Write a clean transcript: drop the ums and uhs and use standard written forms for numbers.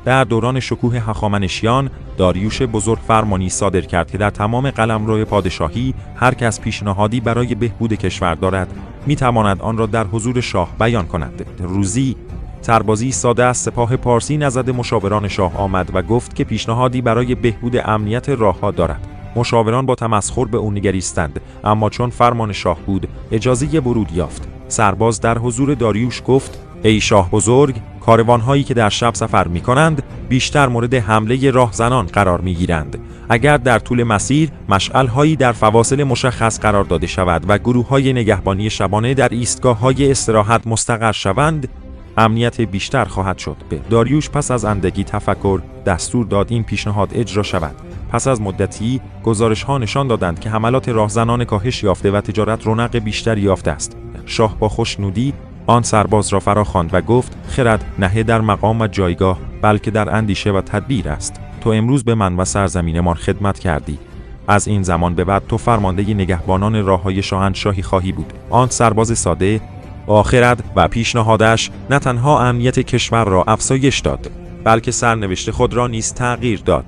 در دوران شکوه هخامنشیان، داریوش بزرگ فرمانی صادر کرد که در تمام قلمرو پادشاهی هر کس پیشنهادی برای بهبود کشور دارد میتواند آن را در حضور شاه بیان کند. روزی سربازی ساده از سپاه پارسی نزد مشاوران شاه آمد و گفت که پیشنهادی برای بهبود امنیت راهها دارد. مشاوران با تمسخر به او نگریستند، اما چون فرمان شاه بود اجازه ورود یافت. سرباز در حضور داریوش گفت: ای شاه بزرگ، کاروان‌هایی که در شب سفر می‌کنند بیشتر مورد حمله راهزنان قرار می‌گیرند. اگر در طول مسیر مشعل‌هایی در فواصل مشخص قرار داده شود و گروه‌های نگهبانی شبانه در ایستگاه‌های استراحت مستقر شوند، امنیت بیشتر خواهد شد. داریوش پس از اندکی تفکر دستور داد این پیشنهاد اجرا شود. پس از مدتی گزارش‌ها نشان دادند که حملات راهزنان کاهش یافته و تجارت رونق بیشتری یافته است. شاه با خوشنودی آن سرباز را فراخواند و گفت: خرد نه در مقام و جایگاه، بلکه در اندیشه و تدبیر است. تو امروز به من و سرزمینمان خدمت کردی. از این زمان به بعد تو فرمانده نگهبانان راههای شاهنشاهی خواهی بود. آن سرباز ساده با خرد و پیشنهادش نه تنها امنیت کشور را افزایش داد، بلکه سرنوشت خود را نیز تغییر داد.